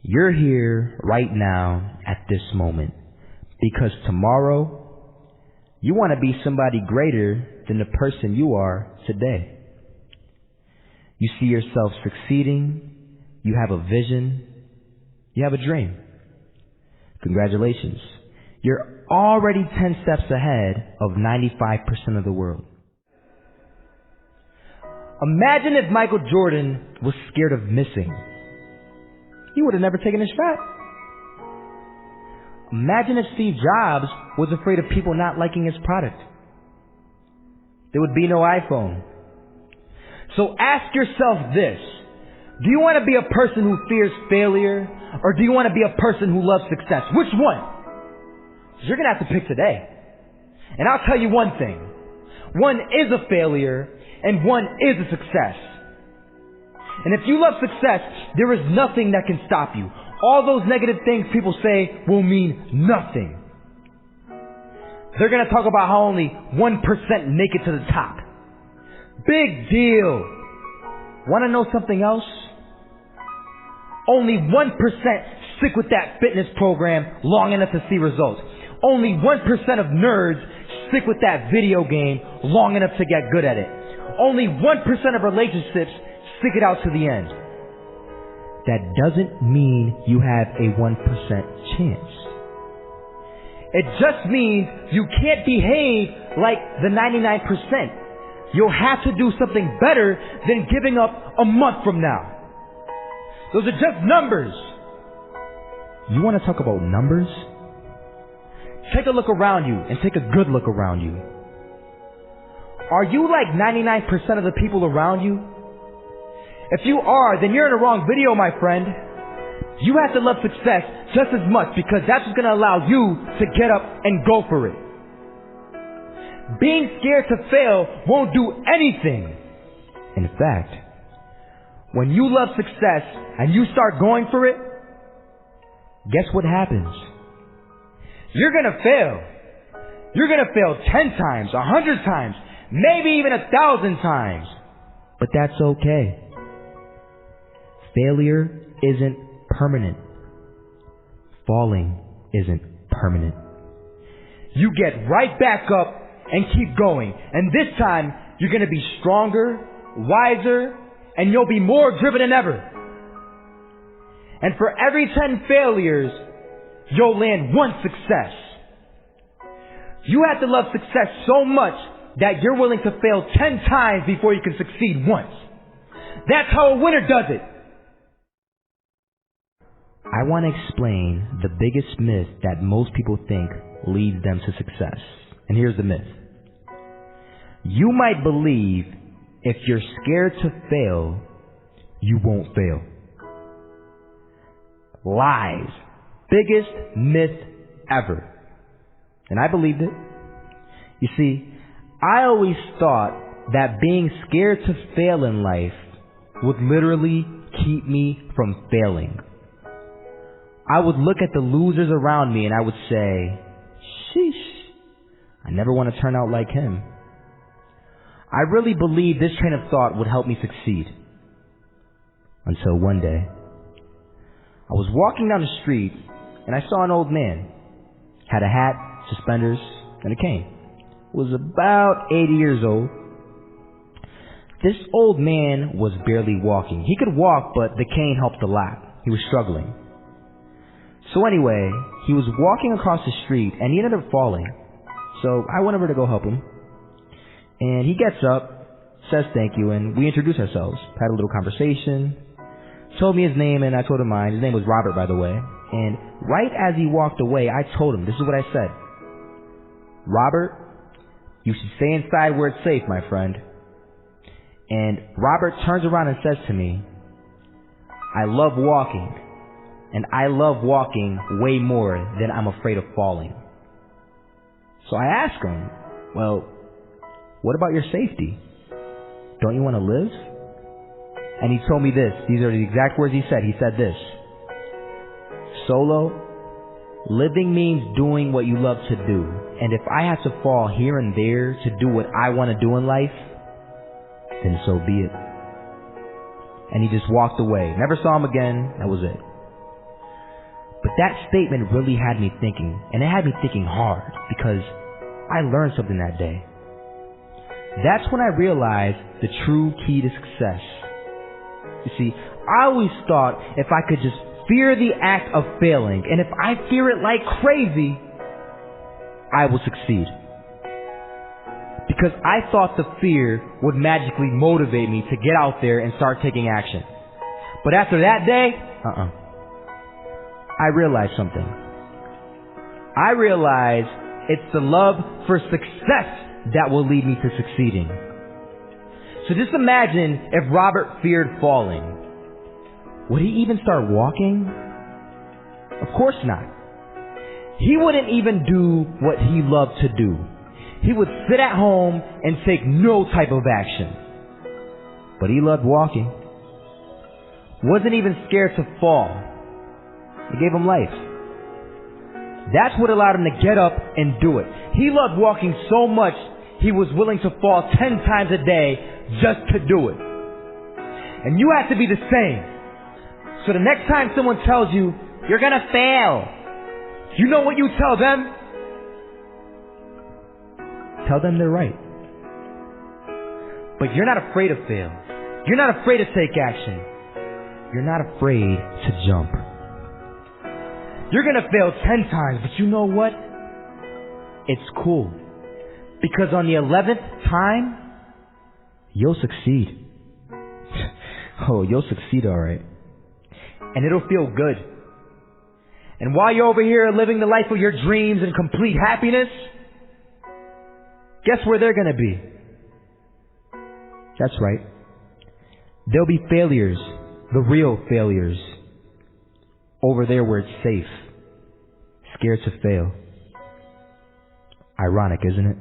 You're here right now at this moment because tomorrow you want to be somebody greater than the person you are today. You see yourself succeeding, you have a vision, you have a dream. Congratulations. You're already 10 steps ahead of 95% of the world. Imagine if Michael Jordan was scared of missing. He would have never taken a shot. Imagine if Steve Jobs was afraid of people not liking his product. There would be no iPhone. So ask yourself this. Do you want to be a person who fears failure, or do you want to be a person who loves success? Which one? You're going to have to pick today. And I'll tell you one thing. One is a failure, and one is a success. And if you love success, there is nothing that can stop you. All those negative things people say will mean nothing. They're going to talk about how only 1% make it to the top. Big deal. Want to know something else? Only 1% stick with that fitness program long enough to see results. Only 1% of nerds stick with that video game long enough to get good at it. Only 1% of relationships stick it out to the end. That doesn't mean you have a 1% chance. It just means you can't behave like the 99%. You'll have to do something better than giving up a month from now. Those are just numbers. You want to talk about numbers? Take a look around you and take a good look around you. Are you like 99% of the people around you? If you are, then you're in the wrong video, my friend. You have to love success just as much because that's what's going to allow you to get up and go for it. Being scared to fail won't do anything. In fact, when you love success and you start going for it, guess what happens? You're going to fail. You're going to fail 10 times, 100 times, maybe even 1,000 times. But that's okay. Failure isn't permanent. Falling isn't permanent. You get right back up and keep going. And this time, you're going to be stronger, wiser, and you'll be more driven than ever. And for every 10 failures, you'll land one success. You have to love success so much that you're willing to fail 10 times before you can succeed once. That's how a winner does it. I want to explain the biggest myth that most people think leads them to success. And here's the myth. You might believe if you're scared to fail, you won't fail. Lies. Biggest myth ever. And I believed it. You see, I always thought that being scared to fail in life would literally keep me from failing. I would look at the losers around me and I would say, sheesh, I never want to turn out like him. I really believed this train of thought would help me succeed. Until one day, I was walking down the street and I saw an old man. Had a hat, suspenders, and a cane. Was about 80 years old. This old man was barely walking. He could walk, but the cane helped a lot. He was struggling. So anyway, he was walking across the street and he ended up falling. So I went over to go help him. And he gets up, says thank you, and we introduced ourselves. Had a little conversation. Told me his name and I told him mine. His name was Robert, by the way. And right as he walked away, I told him, this is what I said. Robert, you should stay inside where it's safe, my friend. And Robert turns around and says to me, I love walking. And I love walking way more than I'm afraid of falling. So I asked him, well, what about your safety? Don't you want to live? And he told me this. These are the exact words he said. He said this. Solo, living means doing what you love to do. And if I have to fall here and there to do what I want to do in life, then so be it. And he just walked away. Never saw him again. That was it. But that statement really had me thinking, and it had me thinking hard, because I learned something that day. That's when I realized the true key to success. You see, I always thought if I could just fear the act of failing, and if I fear it like crazy, I will succeed. Because I thought the fear would magically motivate me to get out there and start taking action. But after that day, I realized something. I realized it's the love for success that will lead me to succeeding. So just imagine if Robert feared falling. Would he even start walking? Of course not. He wouldn't even do what he loved to do. He would sit at home and take no type of action. But he loved walking. Wasn't even scared to fall. It gave him life. That's what allowed him to get up and do it. He loved walking so much, he was willing to fall 10 times a day just to do it. And you have to be the same. So the next time someone tells you, you're gonna fail, you know what you tell them? Tell them they're right. But you're not afraid to fail. You're not afraid to take action. You're not afraid to jump. You're gonna fail 10 times, but you know what? It's cool. Because on the 11th time, you'll succeed. Oh, you'll succeed, alright. And it'll feel good. And while you're over here living the life of your dreams in complete happiness, guess where they're gonna be? That's right. There'll be failures, the real failures, over there where it's safe, scared to fail. Ironic, isn't it?